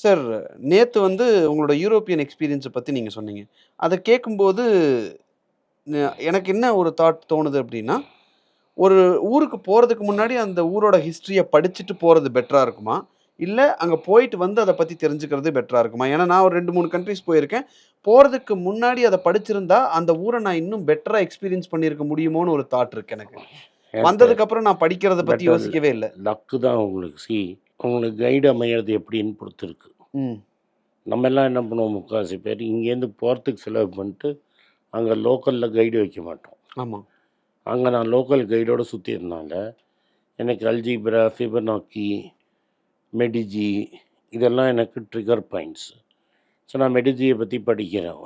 Sir, நேத்து வந்து உங்களோட யூரோப்பியன் எக்ஸ்பீரியன்ஸ பத்தி நீங்க சொன்னீங்க. அத கேட்கும்போது, எனக்கு என்ன ஒரு தாட் தோணுது அப்டின்னா, ஒரு ஊருக்கு போறதுக்கு முன்னாடி அந்த ஊரோட ஹிஸ்டரிய படிச்சுட்டு போறது பெட்டரா இருக்குமா? இல்ல அங்க போயிட்டு வந்து அத பத்தி தெரிஞ்சுக்கிறது பெட்டரா இருக்குமா? ஏன்னா நான் ஒரு 2, 3 கண்ட்ரீஸ் போயிருக்கேன். போறதுக்கு முன்னாடி அத படிச்சிருந்தா, அந்த ஊர நான் இன்னும் பெட்டரா எக்ஸ்பீரியன்ஸ் பண்ணியிருக்க முடியுமோன்னு ஒரு தாட் இருக்கு எனக்கு. எனக்கு வந்ததுக்கு அப்புறம் நான் படிக்கிறத பத்தி பெட்டர் யோசிக்கவே இல்ல. லக்கு தான் உங்களுக்கு. உங்களுக்கு கைடு அமையிறது எப்படின்னு பொறுத்து இருக்கு. ம். நம்ம எல்லாம் என்ன பண்ணுவோம், முக்கால்வாசி பேர் இங்கேருந்து போகிறதுக்கு செலவு பண்ணிட்டு அங்கே லோக்கலில் கைடு வைக்க மாட்டோம். ஆமா. அங்கே நான் லோக்கல் கைடோடு சுற்றிருந்தால எனக்கு அல்ஜீப்ரா, ஃபிபனாக்கி, மெடிஜி இதெல்லாம் எனக்கு ட்ரிகர் பாயிண்ட்ஸ். ஸோ நான் மெடிஜியை பற்றி படிக்கிறேன்.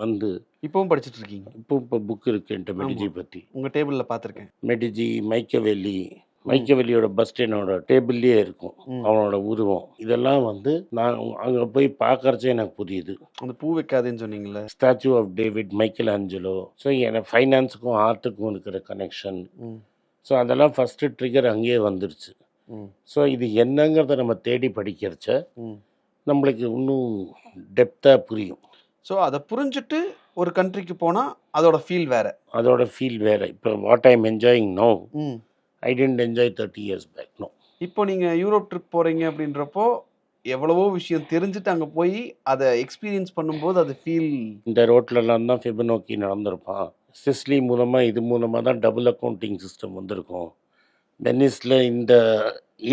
இப்பவும் படிச்சுட்டு இருக்கீங்க? இப்போ புக் இருக்குது என்கிட்ட ஆமா. மெடிஜி பற்றி. உங்க டேபிள்ல பார்த்துருக்கேன். மெடிஜி, மைக்கவேலி. ம். மைக்கவேலியோட பஸ்ட் என்னோட டேபிள்லேயே இருக்கும். ம். அவனோட உருவம் இதெல்லாம் நான் அங்கே போய் பார்க்கறச்சே எனக்கு புரியுது. அந்த பூ வைக்காதேன்னு சொன்னீங்கல்ல. Statue of David, Michelangelo. So எனக்கு ஃபைனான்ஸுக்கும் ஆர்ட்டுக்கும் இருக்கிற கனெக்ஷன். ம். ஸோ அதெல்லாம் ஃபஸ்ட்டு ட்ரிகர் அங்கேயே வந்துருச்சு. ம். ஸோ இது என்னங்கிறத நம்ம தேடி படிக்கிறச்ச ம். நம்மளுக்கு இன்னும் டெப்த்தாக புரியும். ஸோ அத புரிஞ்சுட்டு ஒரு கண்ட்ரிக்கு போனா, அதோட ஃபீல் வேற. அதோட ஃபீல் வேறு. இப்போ what I am enjoying no, ம். I didn't enjoy 30 years back. No. இப்போ நீங்க யூரோப் ட்ரிப் போறீங்க அப்படின்றப்போ, எவ்வளவோ விஷயம் தெரிஞ்சுட்டு அங்க போய் அத எக்ஸ்பீரியன்ஸ் பண்ணும்போது அது ஃபீல். இந்த ரோட்லலாம் தான் ஃபிபனோக்கி நடந்திருப்பான். சிஸ்லி மூலமாக இது மூலமாக தான் டபுள் அக்கௌண்டிங் சிஸ்டம் வந்திருக்கும். வெனிஸில் இந்த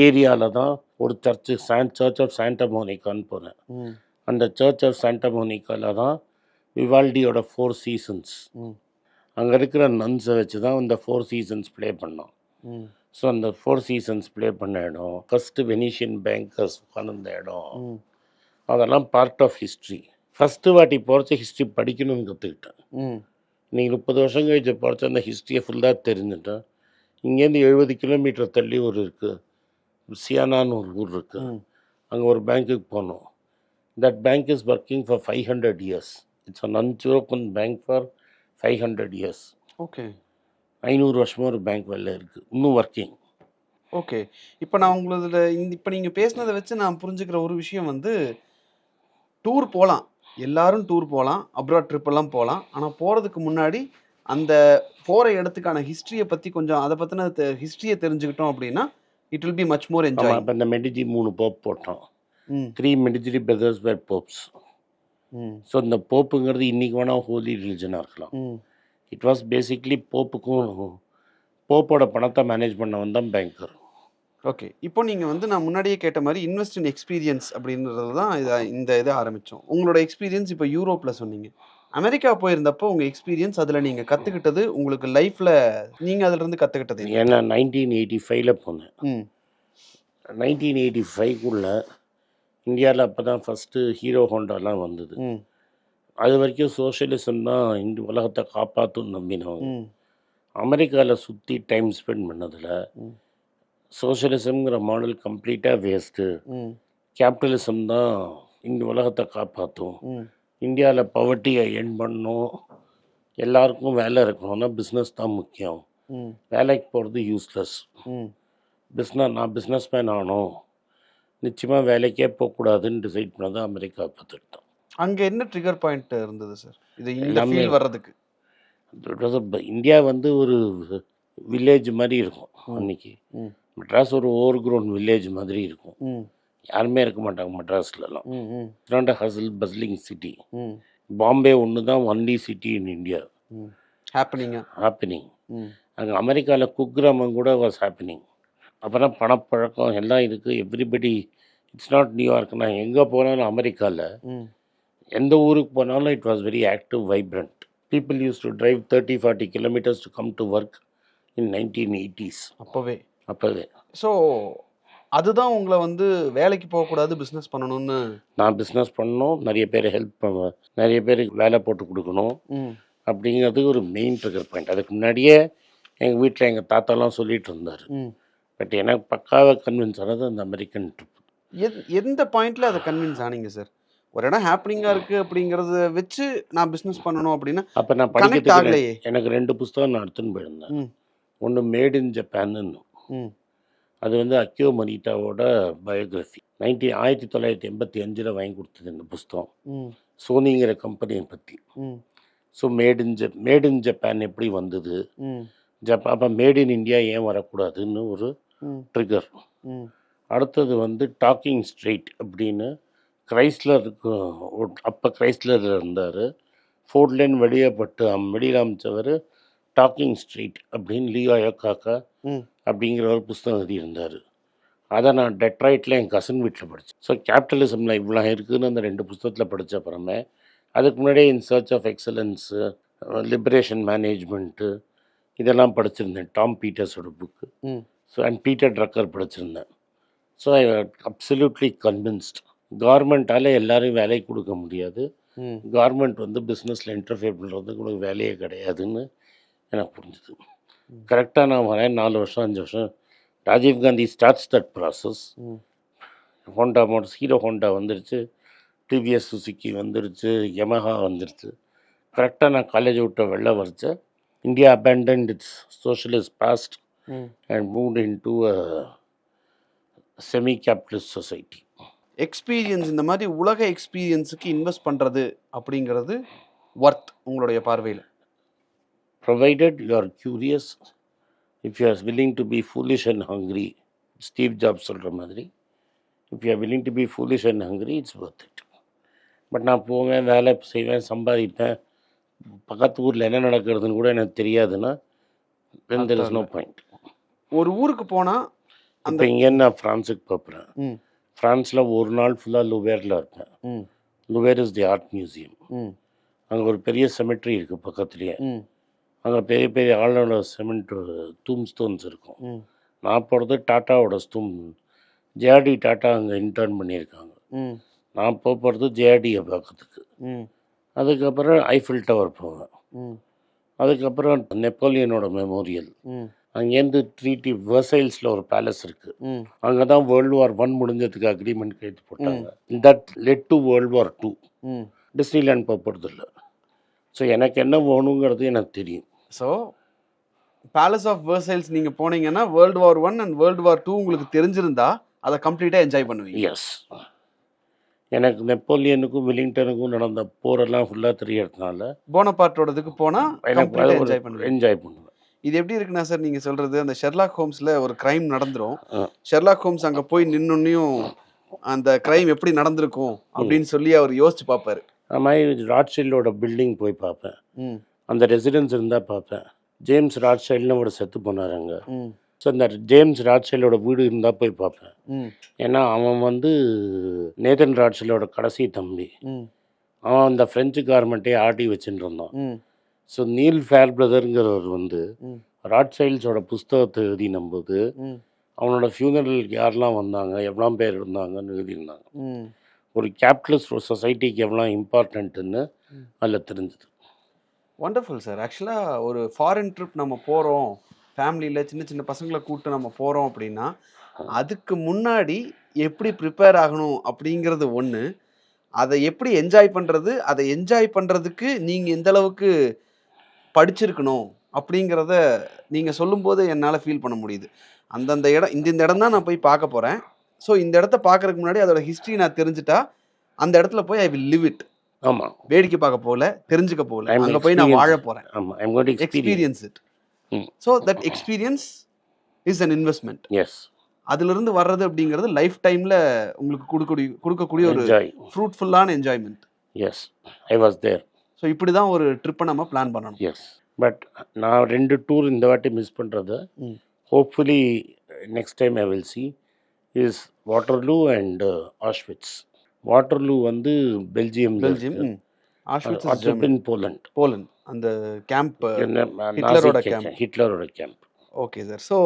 ஏரியாவில் தான் ஒரு சர்ச் ஆஃப் சாண்டா மோனிகான்னு போனேன். ம். அந்த சர்ச் ஆஃப் சாண்டா மோனிகாவில் தான் விவால்டியோட 4 சீசன்ஸ். ம். அங்கே இருக்கிற நன்ஸை வச்சு தான் இந்த 4 சீசன்ஸ் ப்ளே பண்ணோம். ம். ஸோ அந்த 4 சீசன்ஸ் ப்ளே பண்ண இடம், ஃபஸ்ட்டு வெனிஷியன் பேங்கர்ஸ் உட்கார்ந்த இடம், ம். அதெல்லாம் பார்ட் ஆஃப் ஹிஸ்ட்ரி. ஃபஸ்ட்டு வாட்டி போகிறச்ச ஹிஸ்ட்ரி படிக்கணும்னு கற்றுக்கிட்டேன். ம். நீங்கள் 30 வருஷம் கழிச்சு போகிறச்ச அந்த ஹிஸ்ட்ரியை ஃபுல்லாக தெரிஞ்சுட்டேன். இங்கேருந்து 70 கிலோமீட்டர் தள்ளி ஒரு இருக்குது, சியானான்னு ஒரு ஊர் இருக்குது. ம். அங்கே ஒரு பேங்க்குக்கு போனோம். That bank is working for 500 years. It's an unopen bank for 500 years. Okay. 500 வருஷமாக ஒரு பேங்க் வெளில இருக்குது, இன்னும் ஒர்க்கிங். ஓகே. இப்ப நான் உங்களதுல இப்ப நீங்க பேசினத வச்சு நான் புரிஞ்சுக்கிற ஒரு விஷயம் வந்து, டூர் போலாம். எல்லாரும் டூர் போலாம். அப்ராட் ட்ரிப் எல்லாம் போலாம். ஆனா போறதுக்கு முன்னாடி, அந்த போற இடத்துக்கான ஹிஸ்டரிய பத்தி கொஞ்சம் அத பத்தின ஹிஸ்டரிய தெரிஞ்சுக்கிட்டோம் அப்படின்னா, it will be much more ஆமாம். என்ஜாயிங். இப்போ இந்த மெடிஜி 3 போப் போட்டோம். ம். 3 மெடிஜி பிரதர்ஸ் வேர் போப்ஸ். ம். ஸோ இந்த போப்புங்கிறது இன்றைக்கி வேணால் ஹோலி ரிலிஜனாக இருக்கலாம். ம். இட் வாஸ் பேசிக்லி போப்போட பணத்தை மேனேஜ் பண்ணவன் தான் பேங்கர். ஓகே. இப்போ நீங்க வந்து நான் முன்னாடியே கேட்ட மாரி இன்வெஸ்ட் இன் எக்ஸ்பீரியன்ஸ் அப்படின்றது தான் இந்த இத ஆரம்பிச்சோம். உங்களோட எக்ஸ்பீரியன்ஸ் இப்ப யூரோப்ல சொன்னீங்க. அமெரிக்கா போயிருந்தப்போ உங்க எக்ஸ்பீரியன்ஸ் அதுல நீங்க கத்துக்கிட்டது, உங்களுக்கு லைஃப்ல நீங்க அதுலருந்து கத்துக்கிட்டது என்ன? ஏன்னா 1985ல் போனேன். ம். 1985க்குள்ள இந்தியாவில் அப்போ தான் ஃபஸ்ட்டு ஹீரோ ஹோண்டாலாம் வந்தது. ம். அது வரைக்கும் சோஷியலிசம் தான் இந்த உலகத்தை காப்பாற்றுன்னு நம்பினவங்க. ம். அமெரிக்காவில் சுற்றி டைம் ஸ்பெண்ட் பண்ணதில் ம். சோஷியலிசம்ங்கிற மாடல் கம்ப்ளீட்டாக வேஸ்ட்டு, ம். கேபிட்டலிசம் தான் இந்த உலகத்தை காப்பாற்றும், ம். இந்தியாவில் பவர்ட்டியை எண்ட் பண்ணணும், எல்லாருக்கும் வேலை இருக்கணும்னா பிஸ்னஸ் தான் முக்கியம், ம். வேலைக்கு போகிறது யூஸ்லெஸ், ம். நான் பிஸ்னஸ் மேன் ஆகணும், நிச்சயமாக வேலைக்கே போகக்கூடாதுன்னு டிசைட் பண்ணது அமெரிக்கா பார்த்துக்கிட்டோம். அங்க என்ன ட்ரிகர் பாயிண்ட் இருந்தது சார்? இது இந்த எல்லாமே ஃபீல் வர்றதுக்கு? இந்தியா வந்து ஒரு வில்லேஜ் மாதிரி இருக்கும். ம். அன்னைக்கு ம். மெட்ராஸ் ஒரு ஓவர் க்ரோன் வில்லேஜ் மாதிரி இருக்கும். ம். யாருமே இருக்க மாட்டாங்க மெட்ராஸ்லலாம். ம். ம். It's not a hustle bustling city. ம். பாம்பே ஒன்று தான் ஒன்லி சிட்டி இன் இந்தியா ம். ஹேப்பனிங்கா? ஹேப்பனிங். ம். அங்கே அமெரிக்காவில் குக்கிராமம் கூட வாஸ் ஹேப்பனிங். அப்புறம் பணப்பழக்கம் எல்லாம் இருக்குது. Everybody it's not New York. நான் எங்கே போனாலும் அமெரிக்காவில் ம். எந்த ஊருக்கு போனாலும் it was very active, vibrant. People use to drive 30-40 kilometres to come to work in 1980s. அப்போவே ஸோ அதுதான் உங்கள வந்து வேலைக்கு போகக்கூடாது, பிஸ்னஸ் பண்ணணும்னு. நான் பிஸ்னஸ் பண்ணணும், நிறைய பேர் ஹெல்ப் பண்ணுவேன், நிறைய பேருக்கு வேலை போட்டு கொடுக்கணும் ம். அப்படிங்கிறது ஒரு மெயின் ட்ரிகர் பாயிண்ட். அதுக்கு முன்னாடியே எங்கள் வீட்டில் எங்கள் தாத்தாலாம் சொல்லிட்டு இருந்தார். ம். பட் எனக்கு பக்காவாக கன்வின்ஸ் ஆனது அந்த அமெரிக்கன் ட்ரிப். எந்த பாயிண்ட்ல அதை கன்வின்ஸ் ஆனீங்க சார்? ஒரு இடம் ஹேப்பனிங்கா இருக்கு அப்படிங்கறத வச்சு நான் பிசினஸ் பண்ணணும் அப்படின்னா அப்போ நான் கனெக்ட் படிக்கிறதுக்கு ஆகலையே. எனக்கு 2 புஸ்தகம் நான் எடுத்துன்னு போயிருந்தேன். ம். ஒன்று மேட் இன் ஜப்பான்னு, ம். அது வந்து அக்கியோ மொரிட்டாவோட பயோகிராஃபி. 1985 வாங்கி கொடுத்தது இந்த புஸ்தகம். ம் சோனிங்கிற கம்பெனியை பற்றி. ம் ஸோ மேட் இன் ஜப்பான் எப்படி வந்தது, ம் அப்போ மேட் இன் இந்தியா ஏன் வரக்கூடாதுன்னு ஒரு ம் ட்ரிகர். ம் அடுத்தது வந்து டாக்கிங் ஸ்ட்ரெயிட் அப்படின்னு கிரைஸ்லருக்கு, அப்போ கிரைஸ்லர் இருந்தார். ஃபோர்ட்லேன் வெளியில் அமைச்சவர் டாக்கிங் ஸ்ட்ரெயிட் அப்படின்னு லியோ அயோகாக்கா ம் அப்படிங்கிற ஒரு புஸ்தகம் எழுதியிருந்தார். அதை நான் டெட்ராய்ட்டில் என் கசின் வீட்டில் படித்தேன். ஸோ கேபிட்டலிசமில் இவ்வளோ இருக்குதுன்னு அந்த 2 புஸ்தகத்தில் படித்த அப்புறமே அதுக்கு முன்னாடியே in search of excellence, liberation management இதெல்லாம் படிச்சிருந்தேன். டாம் பீட்டர்ஸோட புக்கு. ம் ஸோ அண்ட் பீட்டர் ட்ரக்கர் படிச்சிருந்தேன். ஸோ ஐ அப்சல்யூட்லி கன்வின்ஸ்ட் கவர்மெண்ட்டால் எல்லாரும் வேலைக்கு கொடுக்க முடியாது, ம் கவர்மெண்ட் வந்து பிஸ்னஸில் இன்டர்ஃபியர் பண்ணுறதுக்கு உங்களுக்கு வேலையே கிடையாதுன்னு எனக்கு புரிஞ்சுது. கரெக்டாக நான் வரேன் 4 வருஷம் 5 வருஷம். Rajiv Gandhi starts that process. ம் ஹோண்டா மோட்டர்ஸ், ஹீரோ ஹோண்டா வந்துருச்சு, டிவிஎஸ் சுசுக்கி வந்துருச்சு, யமஹா வந்துருச்சு. கரெக்டாக நான் காலேஜ் விட்ட வெளில வரைச்ச India abandoned its socialist past ம் and moved into a semi-capitalist society. Experience இந்த மாதிரி உலக எக்ஸ்பீரியன்ஸுக்கு இன்வெஸ்ட் பண்ணுறது அப்படிங்கிறது ஒர்த் உங்களுடைய பார்வையில்? Provided you are curious, if you are willing to be foolish and hungry, Steve Jobs சொல்கிற மாதிரி, if you are willing to be foolish and hungry, it's worth it. But நான் போவேன், வேலை செய்வேன், சம்பாதிப்பேன், பக்கத்து ஊரில் என்ன நடக்கிறதுன்னு கூட எனக்கு தெரியாதுன்னா then there is no point. ஒரு ஊருக்கு போனால் அந்த இப்போ இங்கேருந்து நான் ஃப்ரான்ஸுக்கு போகிறேன். ம் ஃப்ரான்ஸில் ஒரு நாள் ஃபுல்லாக லுவேரில் இருப்பேன். ம் லுவேர் இஸ் தி ஆர்ட் மியூசியம். ம் அங்கே ஒரு பெரிய செமெட்ரி இருக்குது பக்கத்துலேயே. ம் அங்கே பெரிய பெரிய ஆளோட டூம் ஸ்டோன்ஸ் இருக்கும். ம் நான் போகிறது டாட்டாவோட ஜேஆர்டி டாட்டா அங்கே இன்டர்ன் பண்ணியிருக்காங்க. ம் நான் போகிறது ஜேஆர்டியை பார்க்கறதுக்கு. ம் அதுக்கப்புறம் ஐஃபில் டவர் போவேன். ம் அதுக்கப்புறம் நெப்போலியனோட மெமோரியல். ம் அங்கேருந்து ட்ரீட்டி வெர்சைல்ஸில் ஒரு பேலஸ் இருக்குது. ம் அங்கே தான் World War I முடிஞ்சதுக்கு அக்ரிமெண்ட் கைது போட்டாங்க. That led to World War II. ம் டிஸ்னிலேண்ட் போகிறது இல்லை. ஸோ எனக்கு என்ன வேணுங்கிறது எனக்கு தெரியும். ஸோ பேலஸ் ஆஃப் வெர்சைல்ஸ் நீங்கள் போனீங்கன்னா World War I and World War II உங்களுக்கு தெரிஞ்சிருந்தா அதை கம்ப்ளீட்டாக என்ஜாய் பண்ணுவீங்க. எஸ், எனக்கு நெப்போலியனுக்கும் வில்லிங்டனுக்கும் நடந்த போரெல்லாம் ஃபுல்லாக தெரியறதுனால போனபார்ட்டோடதுக்கு போனால் எனக்கு என்ஜாய் பண்ணுவீங்க. என்ஜாய் பண்ணுவேன். இது எப்படி இருக்குன்னா சார், நீங்கள் சொல்கிறது அந்த ஷெர்லாக் ஹோம்ஸில் ஒரு க்ரைம் நடந்துரும். ஆ. ஷெர்லாக் ஹோம்ஸ் அங்கே போய் நின்னுன்னையும் அந்த க்ரைம் எப்படி நடந்திருக்கும் அப்படின்னு சொல்லி அவர் யோசிச்சு பார்ப்பாரு. அது மாதிரி ராட்ஷைல்டோட பில்டிங் போய் பார்ப்பேன். ம் அந்த ரெசிடென்ஸ் இருந்தால் பார்ப்பேன். ஜேம்ஸ் ராட்ஷைல்டுன்னு ஒரு செத்து போனார் அங்கே. ம் ஸோ அந்த ஜேம்ஸ் ராட்ஷைல்டோட வீடு இருந்தால் போய் பார்ப்பேன். ம் ஏன்னா அவன் வந்து நேதன் ராட்ஷைல்டோட கடைசி தம்பி. ம் அவன் அந்த ஃப்ரெஞ்சு கார்மெண்ட்டே ஆட்டி வச்சுட்டு இருந்தான். ம் ஸோ நீல் ஃபேர் பிரதருங்கிறவர் வந்து ம் ராட்ஷைல்ட்ஸோட புஸ்தகத்தை எழுதினும்போது ம் அவனோட ஃபியூனரலுக்கு யாரெல்லாம் வந்தாங்க, எவ்வளோ பேர் இருந்தாங்கன்னு எழுதியிருந்தாங்க. ம் ஒரு கேபிட்டலிஸ்ட் ஒரு சொசைட்டிக்கு எவ்வளோ இம்பார்ட்டன்ட்டுன்னு அதில் தெரிஞ்சுது. Wonderful sir. ஆக்சுவலாக ஒரு ஃபாரின் ட்ரிப் நம்ம போகிறோம், ஃபேமிலியில் சின்ன சின்ன பசங்களை கூப்பிட்டு நம்ம போகிறோம் அப்படின்னா அதுக்கு முன்னாடி எப்படி ப்ரிப்பேர் ஆகணும் அப்படிங்கிறது ஒன்று, அதை எப்படி என்ஜாய் பண்ணுறது, அதை என்ஜாய் பண்ணுறதுக்கு நீங்கள் எந்த அளவுக்கு படிச்சிருக்கணும் அப்படிங்கிறத நீங்கள் சொல்லும்போது என்னால் ஃபீல் பண்ண முடியுது. அந்தந்த இடம் இந்த இடம் தான் நான் போய் பார்க்க போகிறேன். ஸோ இந்த இடத்த பார்க்கறதுக்கு முன்னாடி அதோட ஹிஸ்ட்ரி நான் தெரிஞ்சுட்டா அந்த இடத்துல போய் ஐ வில் லிவ் இட். ஆமாம், வேடிக்கை பார்க்க போகல, தெரிஞ்சுக்க போகல, I'm அங்கே போய் நான் வாழ போகிறேன். ஆமாம், I'm going to experience it. ம். So that experience is an investment. Yes, அதிலிருந்து வர்றது அப்படிங்கிறது லைஃப் டைமில் உங்களுக்கு கொடுக்கக்கூடிய ஒரு என்ஜாய். ஃப்ரூட்ஃபுல்லான enjoyment. Yes, I was there. So இப்படி தான் ஒரு ட்ரிப்பை நம்ம பிளான் பண்ணணும். எஸ், பட் நான் 2 டூர் இந்த வாட்டி மிஸ் பண்ணுறது. ம் hopefully next time I will see is Waterloo and Auschwitz. Waterloo வந்து Belgium, Belgium. Auschwitz is Germany. In Poland. Poland. அந்த கேம்ப் ஹிட்லரோட கேம்ப். ஹிட்லரோட camp. Okay sir. So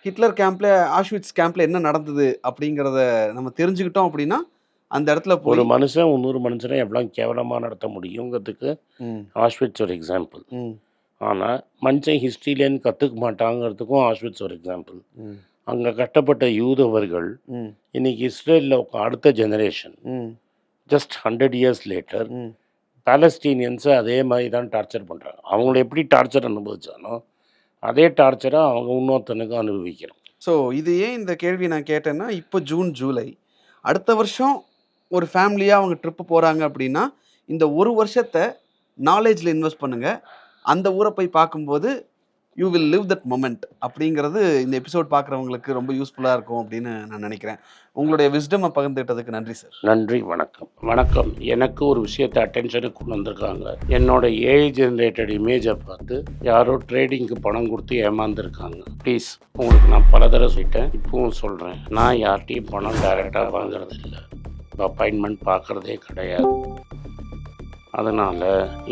Hitler கேம்ப்ல, ஆஷ்விட்ஸ் கேம்ப்ல என்ன நடந்தது அப்படிங்கிறத நம்ம தெரிஞ்சுக்கிட்டோம் அப்படின்னா அந்த இடத்துல போய் ஒரு மனுஷன் இன்னொரு மனுஷனை எவ்வளோ கேவலமாக நடத்த முடியுங்கிறதுக்கு ம் ஆஷ்விட்ஸ் ஒரு எக்ஸாம்பிள். ம் ஆனால் மனுஷன் ஹிஸ்ட்ரியிலேன்னு கற்றுக்க மாட்டாங்கிறதுக்கும் ஆஷ்விட்ஸ் ஒரு எக்ஸாம்பிள். ம் அங்கே கட்டப்பட்ட யூதவர்கள் ம் இன்னைக்கு இஸ்ரேலில் அடுத்த ஜெனரேஷன் ம் ஜஸ்ட் 100 years லேட்டர் ம் பாலஸ்டீனியன்ஸை அதே மாதிரி தான் டார்ச்சர் பண்ணுறாங்க. அவங்கள எப்படி டார்ச்சர் அனுபவிச்சானோ அதே டார்ச்சரை அவங்க இன்னொருத்தனுக்கு அனுபவிக்கிறோம். ஸோ இது ஏன் இந்த கேள்வி நான் கேட்டேன்னா, இப்போ ஜூன் ஜூலை அடுத்த வருஷம் ஒரு ஃபேமிலியாக அவங்க ட்ரிப்பு போகிறாங்க அப்படின்னா இந்த ஒரு வருஷத்தை நாலேஜில் இன்வெஸ்ட் பண்ணுங்கள். அந்த ஊரை போய் பார்க்கும்போது you will live that moment அப்படிங்கிறது இந்த எபிசோட் பார்க்குறவங்களுக்கு ரொம்ப யூஸ்ஃபுல்லாக இருக்கும் அப்படின்னு நான் நினைக்கிறேன். உங்களுடைய விஸ்டமை பகிர்ந்துக்கிட்டதுக்கு நன்றி சார். நன்றி, வணக்கம். வணக்கம். எனக்கு ஒரு விஷயத்தை அட்டென்ஷனுக்கு கொண்டு வந்திருக்காங்க. என்னோட ஏஐ ஜென்ரேட்டட் இமேஜை பார்த்து யாரோ ட்ரேடிங்க்கு பணம் கொடுத்து ஏமாந்துருக்காங்க. ப்ளீஸ், உங்களுக்கு நான் பல தடவை சொல்லிட்டேன், இப்பவும் சொல்கிறேன், நான் யார்கிட்டையும் பணம் டைரெக்டாக வாங்குறது இல்லை, அப்பாயின்மெண்ட் பார்க்குறதே கிடையாது. அதனால்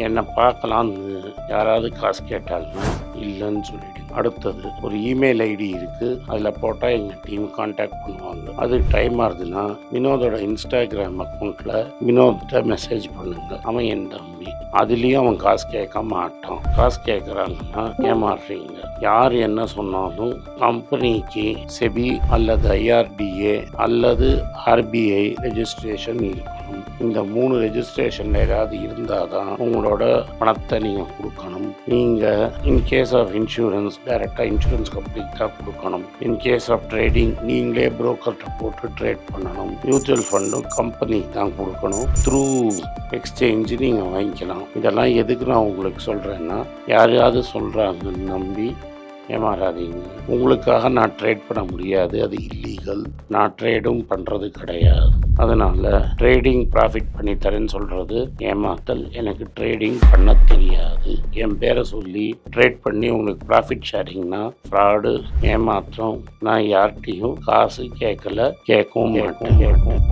என்னை பார்க்கலான்னு யாராவது காசு கேட்டாங்கன்னா இல்லைன்னு சொல்லிவிடுங்க. அடுத்தது ஒரு இமெயில் ஐடி இருக்குது, அதில் போட்டால் எங்கள் டீம் கான்டாக்ட் பண்ணுவாங்க. அது டைம் ஆகுதுன்னா வினோதோட இன்ஸ்டாகிராம் அக்கௌண்ட்டில் வினோத்திட்ட மெசேஜ் பண்ணுங்க. அவன் என் தம்பி, அதுலேயும் அவன் காசு கேட்க மாட்டான். காசு கேட்குறாங்கன்னா ஏமாறுறீங்க. யார் என்ன சொன்னாலும் கம்பெனிக்கு செபி அல்லது ஐஆர்டிஏ அல்லது ஆர்பிஐ ரெஜிஸ்ட்ரேஷன் இருக்கணும். இந்த 3 ரெஜிஸ்ட்ரேஷன் ஏதாவது இருந்தால் தான் உங்களோட பணத்தை நீங்கள் கொடுக்கணும். நீங்கள் இன்கேஸ் ஆஃப் இன்சூரன்ஸ் டைரெக்டாக இன்சூரன்ஸ் கம்பெனிக்கு தான் கொடுக்கணும். இன்கேஸ் ஆஃப் ட்ரேடிங் நீங்களே புரோக்கர்கிட்ட போட்டு ட்ரேட் பண்ணணும். மியூச்சுவல் ஃபண்டும் கம்பெனிக்கு தான் கொடுக்கணும். த்ரூ எக்ஸ்சேஞ்சு நீங்கள் வாங்கிக்கலாம். இதெல்லாம் எதுக்கு நான் உங்களுக்கு சொல்கிறேன்னா, யாரையாவது சொல்கிறாங்கன்னு நம்பி ஏமாறாதீங்க. உங்களுக்காக நான் ட்ரேட் பண்ண முடியாது, அது இல்லீகல். நான் ட்ரேடும் பண்ணுறது கிடையாது. அதனால் ட்ரேடிங் ப்ராஃபிட் பண்ணி தரேன்னு சொல்கிறது ஏமாத்தல். எனக்கு ட்ரேடிங் பண்ண தெரியாது. என் பேரை சொல்லி ட்ரேட் பண்ணி உங்களுக்கு ப்ராஃபிட் ஷேரிங்னா ஃப்ராடு, ஏமாற்றம். நான் யார்கிட்டையும் காசு கேட்கல, கேட்கவும் மாட்டேன்.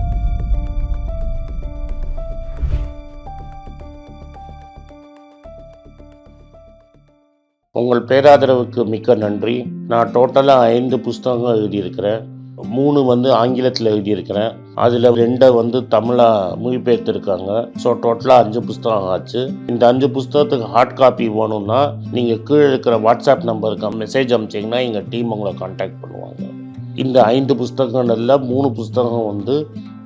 உங்கள் பேராதரவுக்கு மிக்க நன்றி. நான் டோட்டலாக 5 புஸ்தகங்கள் எழுதியிருக்கிறேன். 3 ஆங்கிலத்தில் எழுதியிருக்கிறேன். அதில் 2 தமிழாக மொழிபெயர்த்துருக்காங்க. ஸோ டோட்டலாக 5 புஸ்தகம் ஆச்சு. இந்த 5 புஸ்தகத்துக்கு ஹார்ட் காப்பி வேணும்னா நீங்கள் கீழே இருக்கிற வாட்ஸ்அப் நம்பருக்கு மெசேஜ் அனுப்பிச்சிங்கன்னா எங்கள் டீம் உங்களை கான்டாக்ட் பண்ணுவாங்க. இந்த 5 புஸ்தகங்களில் 3 புஸ்தகம்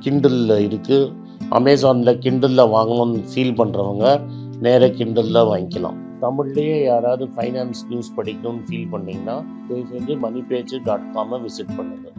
கிண்டலில் இருக்குது. அமேசானில் கிண்டலில் வாங்கணும்னு ஃபீல் பண்ணுறவங்க நேராக கிண்டலில் வாங்கிக்கலாம். தமிழ்லேயே யாராவது ஃபைனான்ஸ் நியூஸ் படிக்கணும்னு ஃபீல் பண்ணிங்கன்னா தயவுசெஞ்சு moneypage.com விசிட் பண்ணுங்கள்.